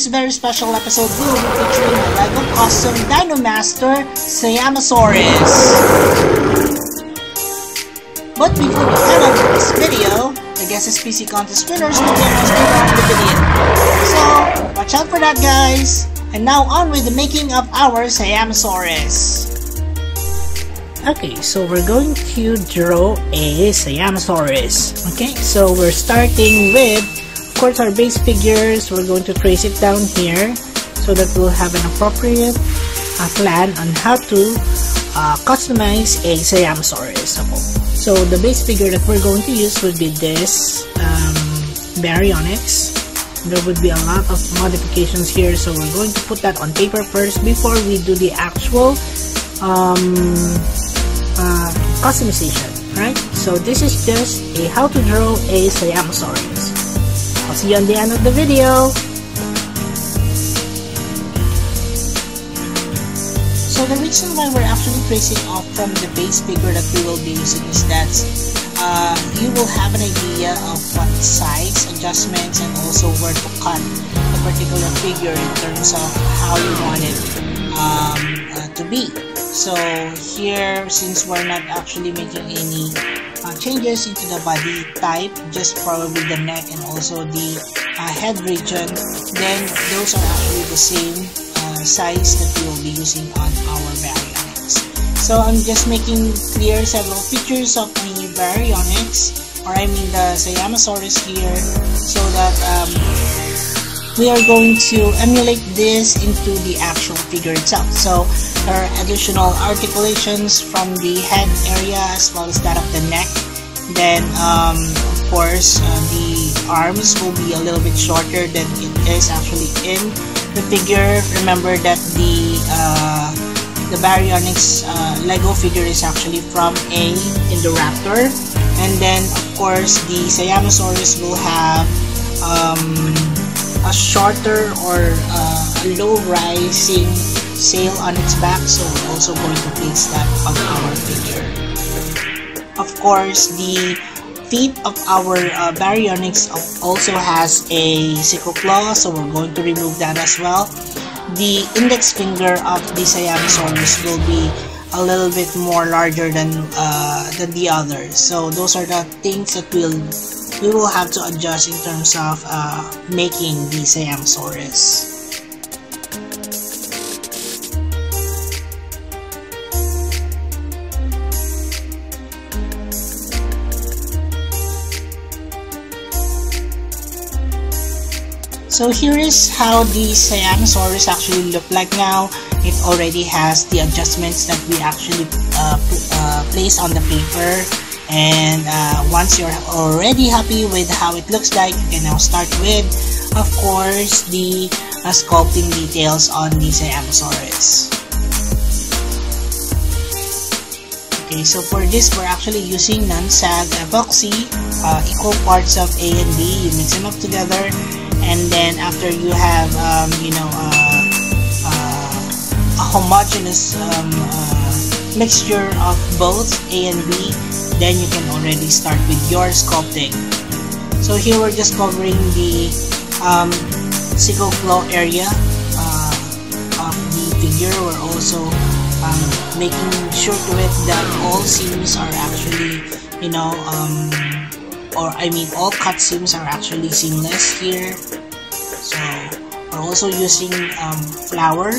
this very special episode, we will be featuring a LEGO custom Dino Master, Siamosaurus. But before we head on to this video, the Guess This PC contest winners will be announced later in the video. So, watch out for that, guys! And now on with the making of our Siamosaurus. Okay, so we're going to draw a Siamosaurus. Okay, so we're starting with, of course, our base figures. We're going to trace it down here so that we'll have an appropriate plan on how to customize a Siamosaurus. So the base figure that we're going to use would be this Baryonyx. There would be a lot of modifications here, so we're going to put that on paper first before we do the actual customization, right? So this is just a how to draw a Siamosaurus. I'll see you on the end of the video. So the reason why we're actually tracing off from the base figure that we will be using is that you will have an idea of what size adjustments and also where to cut the particular figure in terms of how you want it to be. So here, since we're not actually making any changes into the body type, just probably the neck and also the head region, then those are actually the same size that we will be using on our Baryonyx. So I'm just making clear several features of the Baryonyx, or I mean the Siamosaurus here, so that we are going to emulate this into the actual figure itself. So there are additional articulations from the head area as well as that of the neck. Then of course the arms will be a little bit shorter than it is actually in the figure. Remember that the Baryonyx Lego figure is actually from a Indoraptor, and then of course the Siamosaurus will have a shorter or a low rising sail on its back, so we're also going to place that on our figure. Of course, the feet of our Baryonyx also has a sickle claw, so we're going to remove that as well. The index finger of the Siamosaurus will be a little bit more larger than the others. So those are the things that we will have to adjust in terms of making the Siamosaurus. So here is how the Siamosaurus actually look like now. It already has the adjustments that we actually place on the paper. And once you're already happy with how it looks like, you can now start with, of course, the sculpting details on the Siamosaurus. Okay, so for this, we're actually using non-sag epoxy, equal parts of A and B. You mix them up together, and then after you have, a homogeneous mixture of both A and B, then you can already start with your sculpting. So here we're just covering the sickle claw area of the figure. We're also making sure to it that all seams are actually, all cut seams are actually seamless here. So we're also using flour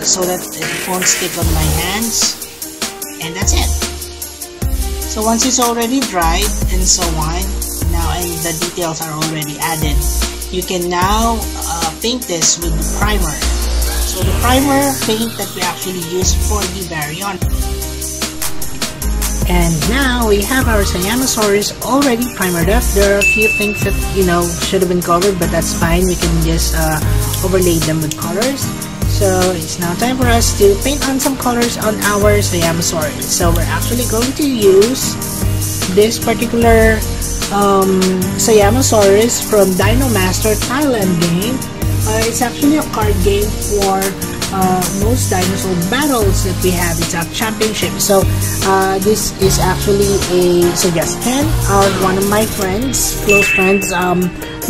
so that it won't stick on my hands, and that's it. So once it's already dried and so on, now and the details are already added, you can now paint this with the primer. So the primer paint that we actually use for the Baryonyx. And now we have our Siamosaurus already primered up. There are a few things that should have been covered, but that's fine. We can just overlay them with colors. So it's now time for us to paint on some colors on our Siamosaurus. So we're actually going to use this particular Siamosaurus from Dino Master Thailand game. It's actually a card game for most dinosaur battles that we have. It's a championship. So this is actually a suggestion of one of my friends, close friends,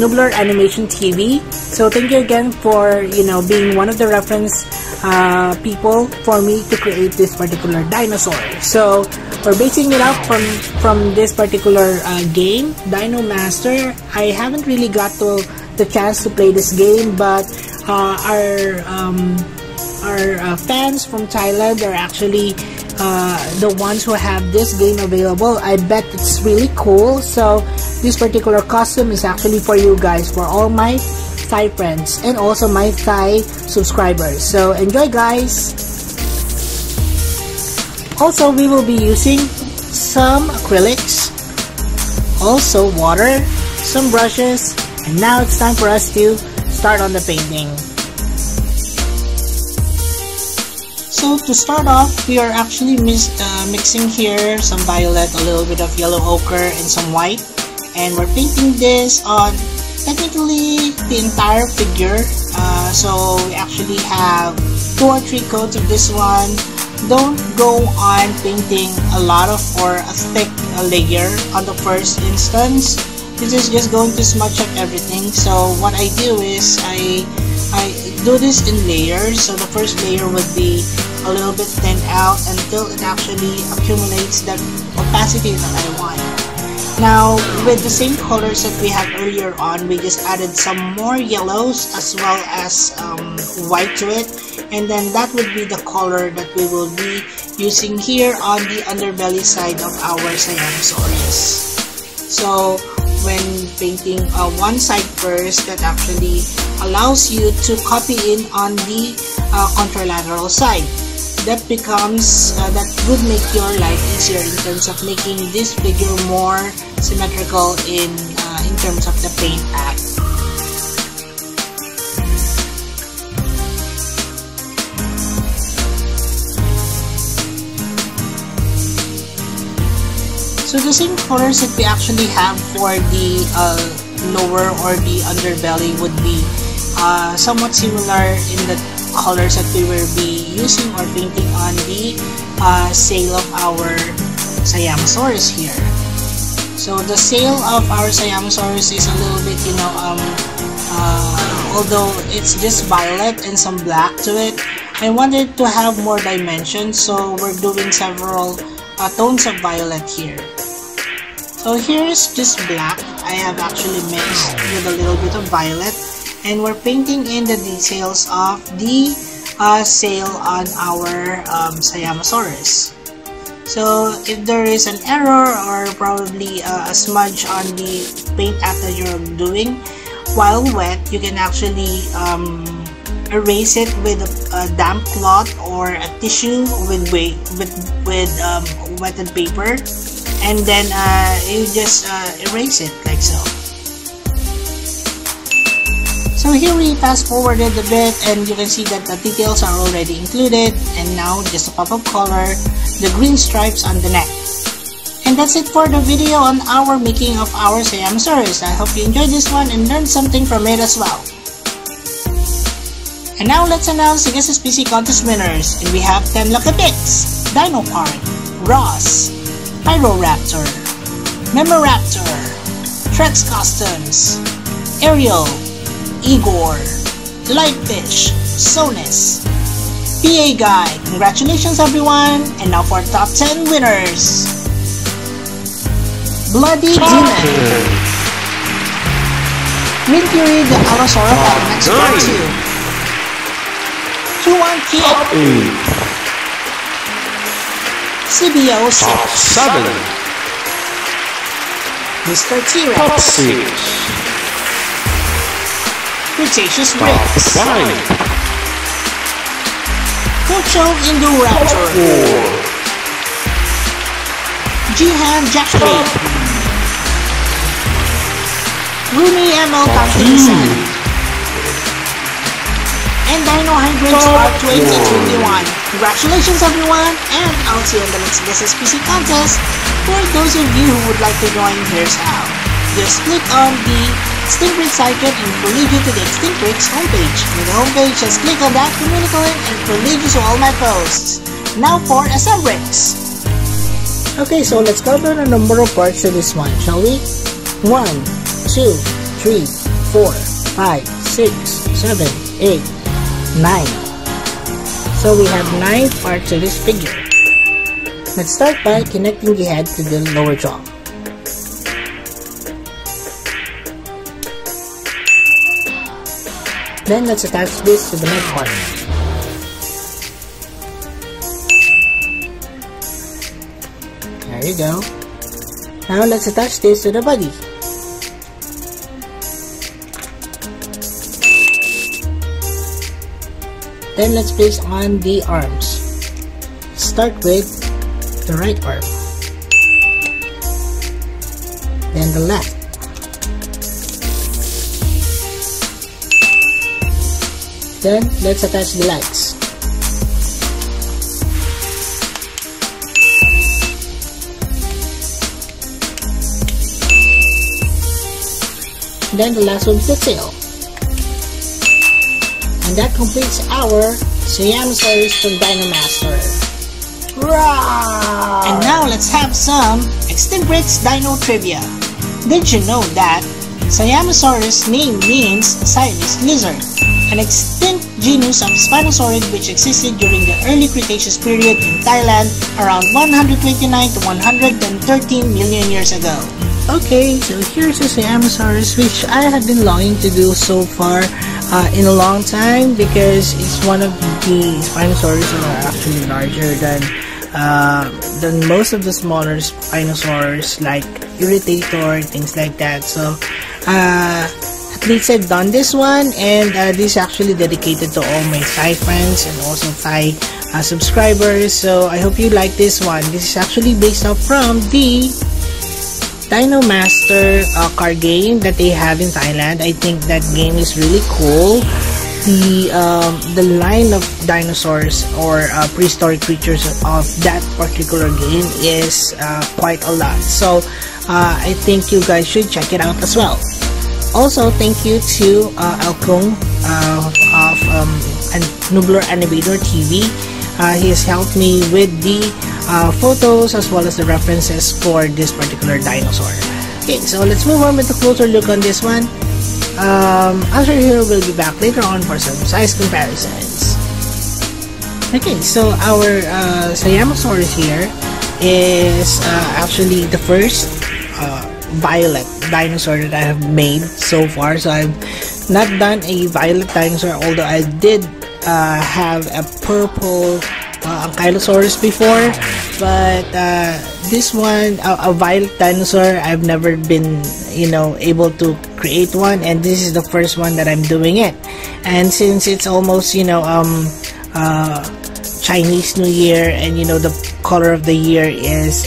Nubler Animation TV. So thank you again for, you know, being one of the reference people for me to create this particular dinosaur. So we're basing it up from this particular game, Dino Master. I haven't really got to the chance to play this game, but our fans from Thailand are actually the ones who have this game available. I bet it's really cool. So this particular costume is actually for you guys, for all my Thai friends and also my Thai subscribers. So enjoy, guys. Also, we will be using some acrylics, also water, some brushes, and now it's time for us to start on the painting. So to start off, we are actually mixing here some violet, a little bit of yellow ochre, and some white, and we're painting this on technically the entire figure. So we actually have 2 or 3 coats of this one. Don't go on painting a lot of or a thick layer on the first instance. This is just going to smudge up everything. So what I do is I do this in layers. So the first layer would be a little bit thinned out until it actually accumulates that opacity that I want. Now with the same colors that we had earlier on, we just added some more yellows as well as white to it, and then that would be the color that we will be using here on the underbelly side of our Siamosaurus. So when painting one side first, that actually allows you to copy in on the contralateral side. That becomes that would make your life easier in terms of making this figure more symmetrical in terms of the paint act. So the same colors that we actually have for the lower or the underbelly would be somewhat similar in the colors that we will be using or painting on the sail of our Siamosaurus here. So the sail of our Siamosaurus is a little bit, you know, although it's just violet and some black to it, I wanted to have more dimension, so we're doing several tones of violet here. So here's just black. I have actually mixed with a little bit of violet, and we're painting in the details of the sail on our Siamosaurus. So if there is an error or probably a smudge on the paint act that you're doing while wet, you can actually erase it with a damp cloth or a tissue with wetted paper, and then you just erase it like so. So here we fast forwarded a bit, and you can see that the details are already included, and now just a pop of color, the green stripes on the neck. And that's it for the video on our making of our Siamosaurus. I hope you enjoyed this one and learned something from it as well. And now let's announce the Guess the Species contest winners, and we have 10 lucky picks: Dino Park, Ross, Pyroraptor, Memoraptor, Trex Customs, Ariel, Igor, Lightfish, Sonus, PA Guy. Congratulations everyone! And now for top 10 winners: Bloody Demon, Green Fury the Allosaurus Max Part 2, Chuan Kid, CBO 6, 7, Mr. T-Rex, 6, Cretaceous Rex, 5, Cocho Indoraptor, 4, Jihan Jackstree, Rumi ML Tantan, and Dino Hybrids Part 2021. Congratulations everyone, and I'll see you in the next Guess the Species contest. For those of you who would like to join, here's how. Just click on the Extinct Bricks icon and it will lead you to the Extinct Bricks homepage. With the homepage, just click on that community link and it will lead you to all my posts. Now for Bricks. Okay, so let's count down the number of parts to this one, shall we? 1, 2, 3, 4, 5, 6, 7, 8, 9. So we have 9 parts to this figure. Let's start by connecting the head to the lower jaw. Then let's attach this to the neck part. There you go. Now let's attach this to the body. Then let's place on the arms. Start with the right arm. Then the left. Then let's attach the legs. Then the last one is the tail. And that completes our Siamosaurus from Dino Master. Rawr! And now let's have some Extinct Bricks Dino Trivia. Did you know that Siamosaurus name means Cyrus lizard? An extinct genus of Spinosaurus which existed during the early Cretaceous period in Thailand around 129 to 113 million years ago. Okay, so here's the Siamosaurus, which I have been longing to do so far in a long time, because it's one of the Spinosaurus that are actually larger than most of the smaller Spinosaurus, like Irritator, things like that. So at least I've done this one, and this is actually dedicated to all my Thai friends and also Thai subscribers. So I hope you like this one. This is actually based off from the Dino Master card game that they have in Thailand. I think that game is really cool. The line of dinosaurs or prehistoric creatures of that particular game is quite a lot. So I think you guys should check it out as well. Also, thank you to Alkung of Noobler Animator TV. He has helped me with the photos as well as the references for this particular dinosaur. Okay, so let's move on with a closer look on this one. After here, we'll be back later on for some size comparisons. Okay, so our Siamosaurus here is actually the first violet dinosaur that I have made so far. So I've not done a violet dinosaur, although I did have a purple Ankylosaurus before, but this one, a violet dinosaur, I've never been, able to create one, and this is the first one that I'm doing it. And since it's almost, Chinese New Year, and the color of the year is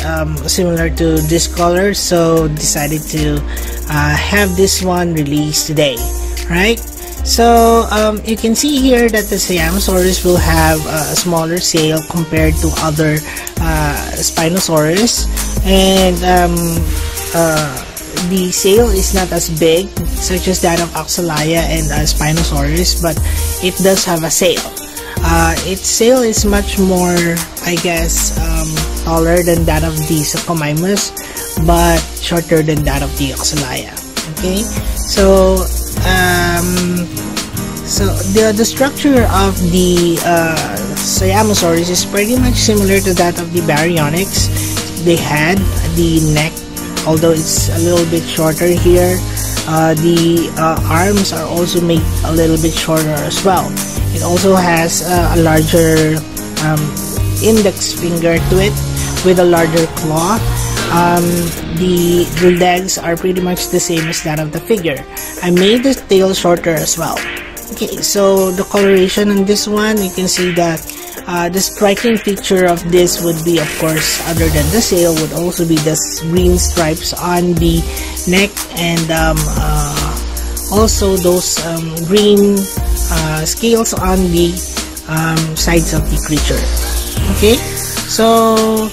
similar to this color, so decided to have this one released today, right? So you can see here that the Siamosaurus will have a smaller sail compared to other Spinosaurus, and the sail is not as big such as that of Axolaya and Spinosaurus, but it does have a sail. Its sail is much more, I guess, taller than that of the Suchomimus, but shorter than that of the Axolaya. Okay, so the structure of the Siamosaurus is pretty much similar to that of the Baryonyx. They had the neck, although it's a little bit shorter here. The arms are also made a little bit shorter as well. It also has a larger index finger to it with a larger claw. The legs are pretty much the same as that of the figure. I made the tail shorter as well. Okay, so the coloration on this one, you can see that the striking feature of this would be, of course, other than the sail, would also be the green stripes on the neck, and also those green scales on the sides of the creature. Okay, so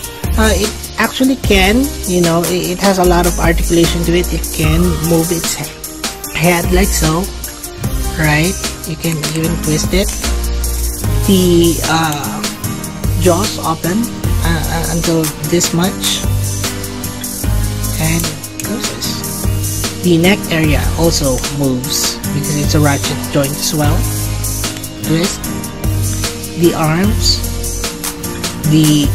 it actually can, it has a lot of articulation to it. It can move its head like so, right? You can even twist it. The jaws open until this much, and closes. The neck area also moves because it's a ratchet joint as well. Twist. The arms, the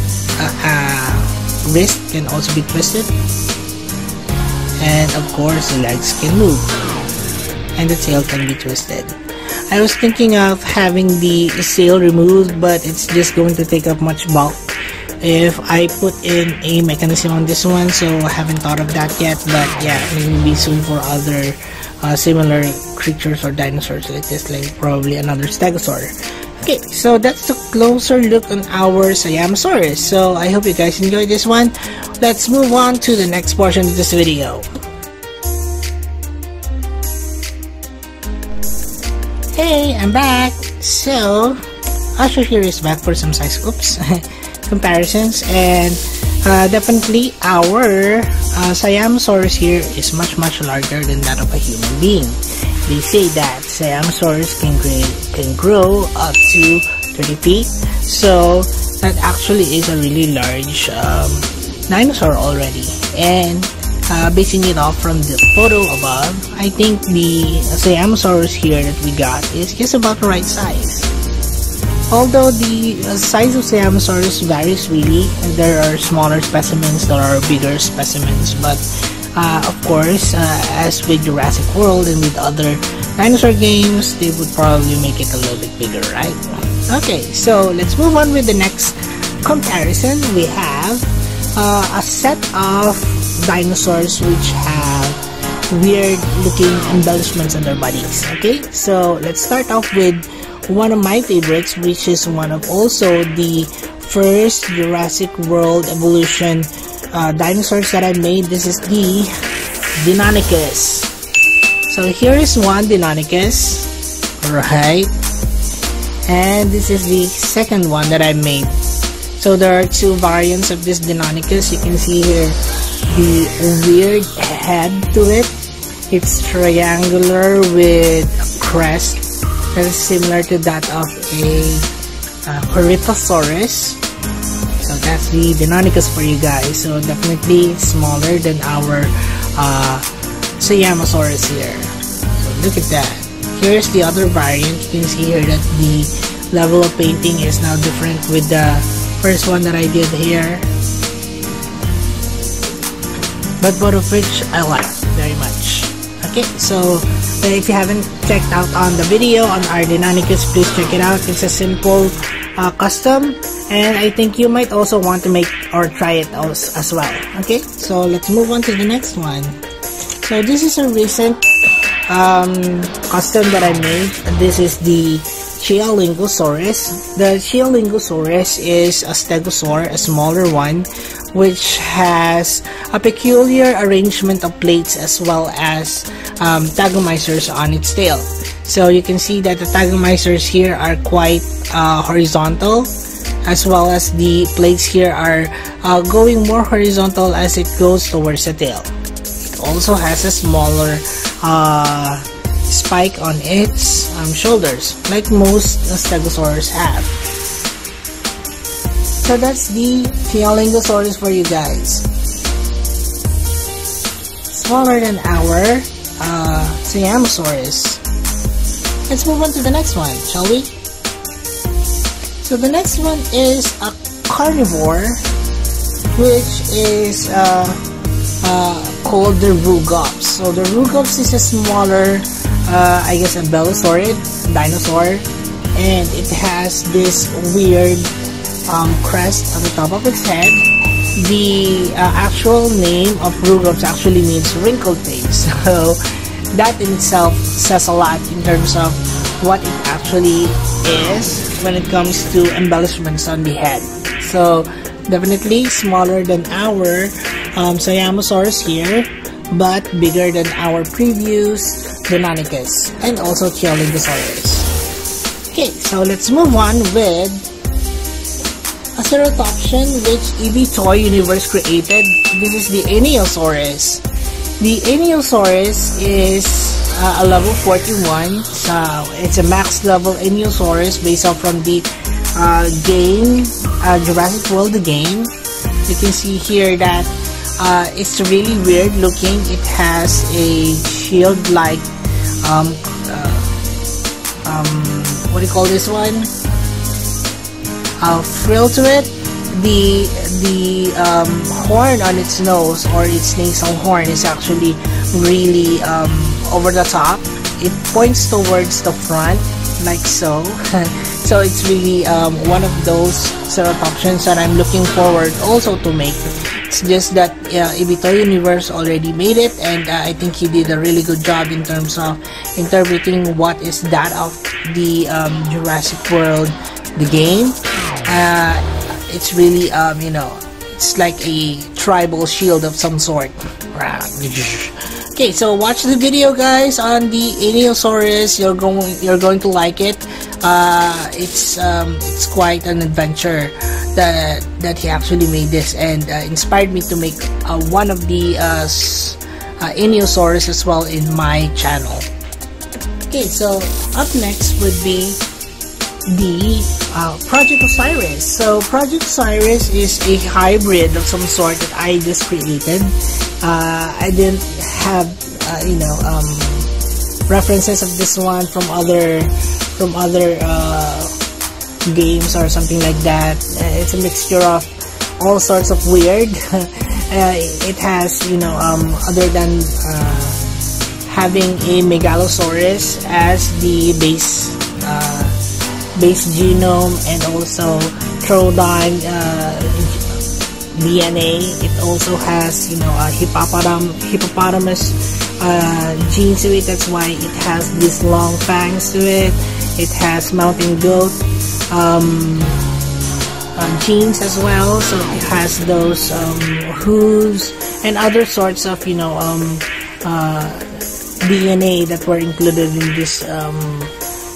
wrist can also be twisted, and of course the legs can move, and the tail can be twisted. I was thinking of having the sail removed, but it's just going to take up much bulk if I put in a mechanism on this one, so I haven't thought of that yet. But yeah, maybe soon for other similar creatures or dinosaurs like this, like probably another stegosaur. Okay, so that's a closer look on our Siamosaurus. So I hope you guys enjoyed this one. Let's move on to the next portion of this video. Hey, I'm back. So Usher here is back for some size comparisons, and definitely our Siamosaurus here is much larger than that of a human being. They say that Siamosaurus can grow up to 30 feet, so that actually is a really large dinosaur already. And basing it off from the photo above, I think the Siamosaurus here that we got is just about the right size. Although the size of Siamosaurus varies really, and there are smaller specimens, there are bigger specimens, but of course, as with Jurassic World and with other dinosaur games, they would probably make it a little bit bigger, right? Okay, so let's move on with the next comparison. We have a set of dinosaurs which have weird looking embellishments on their bodies. Okay, so let's start off with one of my favorites, which is one of also the first Jurassic World evolution dinosaurs that I made. This is the Deinonychus. So here is one Deinonychus, right? And this is the second one that I made. So there are two variants of this Deinonychus. You can see here the weird head to it. It's triangular with a crest that is similar to that of a Bahatasaurus. So that's the Deinonychus for you guys. So definitely smaller than our Siamosaurus here. So look at that. Here's the other variant. You can see here that the level of painting is now different with the first one that I did here. But both of which I like very much. Okay, so if you haven't checked out on the video on our Deinonychus, please check it out. It's a simple custom, and I think you might also want to make or try it as well. Okay, so let's move on to the next one. So this is a recent custom that I made. This is the Chilingosaurus. The Chilingosaurus is a stegosaur, a smaller one, which has a peculiar arrangement of plates as well as tagomizers on its tail. So you can see that the tagomizers here are quite horizontal, as well as the plates here are going more horizontal as it goes towards the tail. It also has a smaller spike on its shoulders, like most stegosaurs have. So that's the Chilingosaurus for you guys. Smaller than our Siamosaurus. Let's move on to the next one, shall we? So the next one is a carnivore, which is called the Rucous. So the Rucous is a smaller, I guess, a belosaurid dinosaur, and it has this weird crest on the top of its head. The actual name of Rucous actually means wrinkled face, so that in itself says a lot in terms of what it actually is when it comes to embellishments on the head. So definitely smaller than our Siamosaurus here, but bigger than our previous Deinonychus and also Chilingosaurus. Okay, so let's move on with a ceratopsian which EV Toy Universe created. This is the Iniosaurus. The Iniosaurus is a level 41. So it's a max level Iniosaurus based off from the game, Jurassic World the game. You can see here that it's really weird looking. It has a shield like what do you call this one? Frill to it. The horn on its nose, or its nasal horn, is actually really over the top. It points towards the front like so. So it's really one of those ceratopsians that I'm looking forward also to make. It's just that Ibito Universe already made it, and I think he did a really good job in terms of interpreting what is that of the Jurassic World the game. It's really you know, it's like a tribal shield of some sort. Okay, so watch the video, guys, on the Iniosaurus. You're going to like it. It's quite an adventure that he actually made this, and inspired me to make one of the Iniosaurus as well in my channel. Okay, so up next would be the Project Osiris. So Project Osiris is a hybrid of some sort that I just created. I didn't have you know, references of this one from other games or something like that. It's a mixture of all sorts of weird. It has, you know, other than having a Megalosaurus as the base genome, and also Troodon DNA. It also has, you know, a hippopotamus gene to it. That's why it has these long fangs to it. It has mountain goat genes as well, so it has those hooves and other sorts of, you know, DNA that were included in this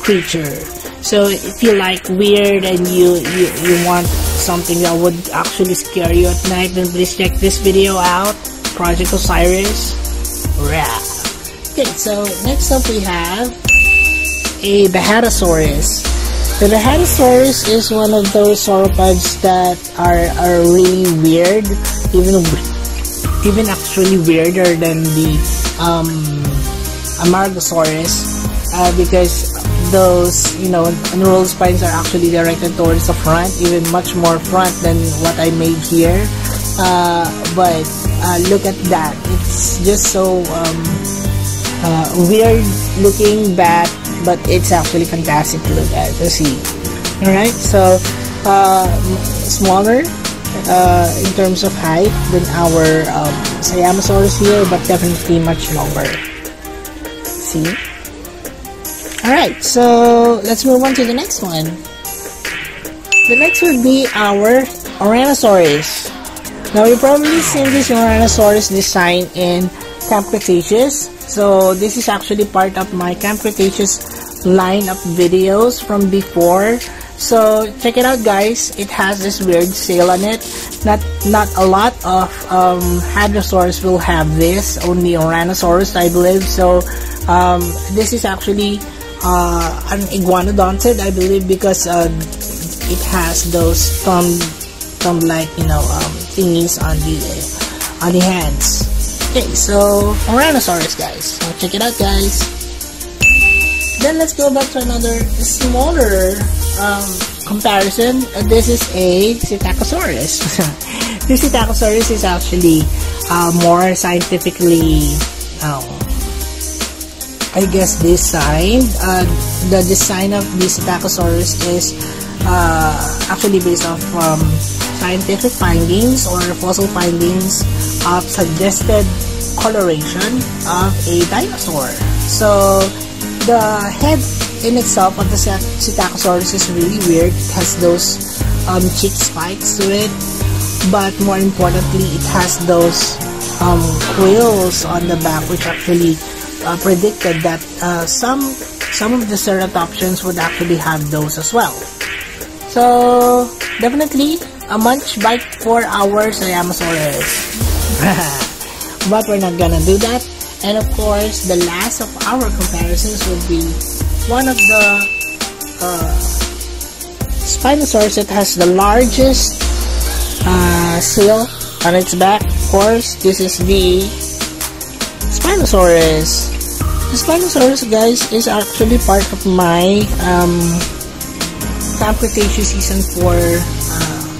creature. So if you like weird and you want something that would actually scare you at night, then please check this video out, Project Osiris. Okay, so next up we have a Bahatasaurus. The Bahatasaurus is one of those sauropods that are really weird, even actually weirder than the Amargasaurus, because those, you know, unrolled spines are actually directed towards the front, even much more front than what I made here. But look at that, it's just so weird looking, but it's actually fantastic to look at, to see. Alright, so smaller in terms of height than our Siamosaurus here, but definitely much longer. See? Alright, so let's move on to the next one. The next would be our Tyrannosaurus. Now, you've probably seen this Tyrannosaurus design in Camp Cretaceous. So this is actually part of my Camp Cretaceous lineup videos from before. So check it out, guys. It has this weird sail on it. Not a lot of Hadrosaurs will have this. Only Tyrannosaurus, I believe. So this is actually an iguanodontid, I believe, because it has those thumb-like, you know, thingies on the hands. Okay, so Tyrannosaurus, guys. So check it out, guys. Then let's go back to another smaller comparison. This is a Ziptacosaurus. This Ziptacosaurus is actually more scientifically, I guess, designed. The design of the Ziptacosaurus is actually based off scientific findings or fossil findings of suggested coloration of a dinosaur. So the head in itself of the Ziptacosaurus is really weird. It has those cheek spikes to it, but more importantly, it has those quills on the back, which actually predicted that some of the ceratopsians would actually have those as well. So definitely a munch bite for our Siamosaurus. but we're not gonna do that. And of course, the last of our comparisons would be one of the Spinosaurus that has the largest seal on its back. Of course, this is the Spinosaurus. The Spinosaurus, guys, is actually part of my Camp Cretaceous Season 4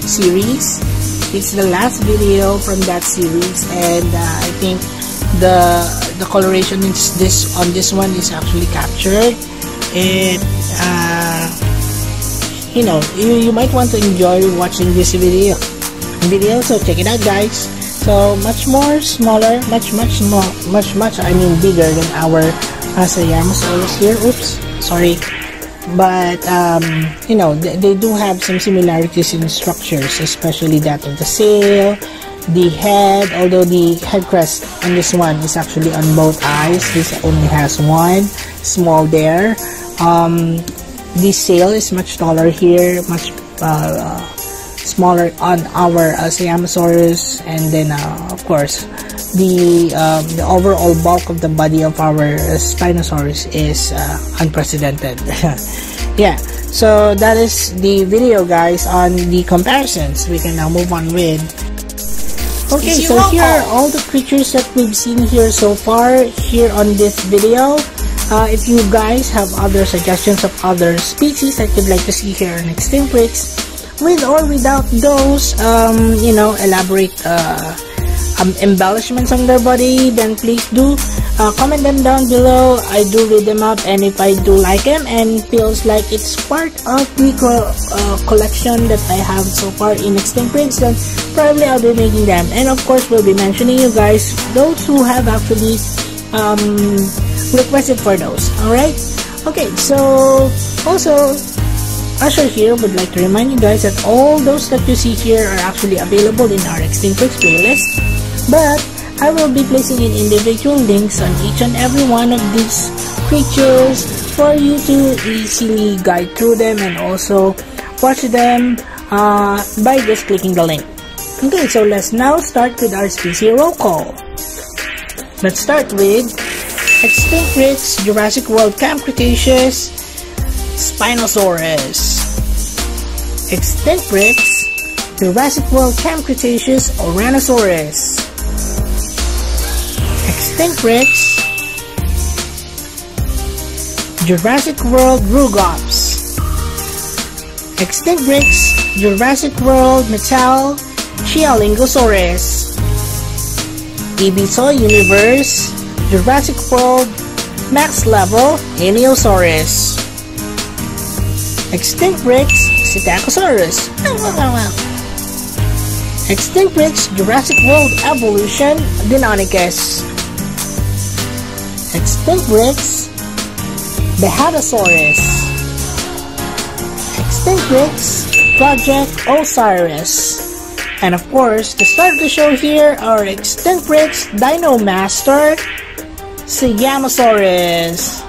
series. It's the last video from that series, and I think the coloration on this one is actually captured. It you might want to enjoy watching this video, so check it out, guys. So much more smaller, much I mean bigger than our Siamosaurus here. Oops, sorry. But they do have some similarities in structures, especially that of the sail, the head. Although the head crest on this one is actually on both eyes, this only has one small there. The sail is much taller here, much smaller on our Siamosaurus, and then of course the overall bulk of the body of our Spinosaurus is unprecedented. Yeah, so that is the video, guys, on the comparisons. We can now move on with. Okay, so here are all the creatures that we've seen here so far here on this video. If you guys have other suggestions of other species that you'd like to see here on Extinct Bricks, with or without those elaborate embellishments on their body, then please do comment them down below. I do read them up, and if I do like them and feels like it's part of the collection that I have so far in Extinct Bricks, then probably I'll be making them. And of course, we'll be mentioning you guys, those who have actually requested for those. Alright? Okay, so also Usher here would like to remind you guys that all those that you see here are actually available in our Extinct Bricks playlist, but I will be placing in individual links on each and every one of these creatures for you to easily guide through them and also watch them by just clicking the link. Okay, so let's now start with our species roll call. Let's start with Extinct Bricks Jurassic World Camp Cretaceous Spinosaurus. Extinct Bricks Jurassic World Camp Cretaceous Tyrannosaurus. Extinct Bricks Jurassic World Rucous. Extinct Bricks Jurassic World Metal Chilingosaurus. Universe Jurassic World Max Level Iniosaurus. Extinct Bricks Ziptacosaurus. Extinct Bricks Jurassic World Evolution Lonnicus. Extinct Bricks Bahatasaurus. Extinct Bricks Project Osiris. And of course, to start the show here, our Extinct Bricks Dino Master Siamosaurus.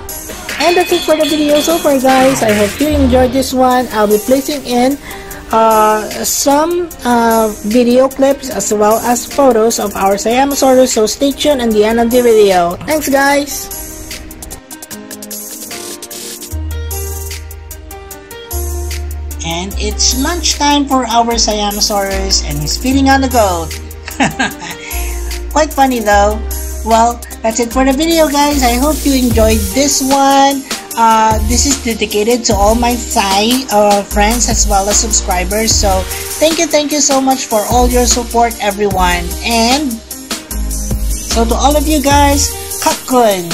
And that's it for the video so far, guys. I hope you enjoyed this one. I'll be placing in some video clips as well as photos of our Siamosaurus, so stay tuned at the end of the video. Thanks, guys! And it's lunchtime for our Siamosaurus, and he's feeding on the goat. Quite funny though. Well, that's it for the video, guys. I hope you enjoyed this one. This is dedicated to all my Thai friends as well as subscribers. So thank you so much for all your support, everyone. And so to all of you guys, Kakun.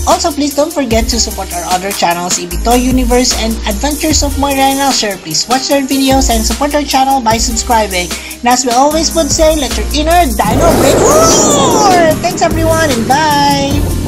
Also, please don't forget to support our other channels, Ibito Universe and Adventures of Moira and Usher. Please watch their videos and support our channel by subscribing. And as we always would say, let your inner dino break roar! Thanks everyone, and bye!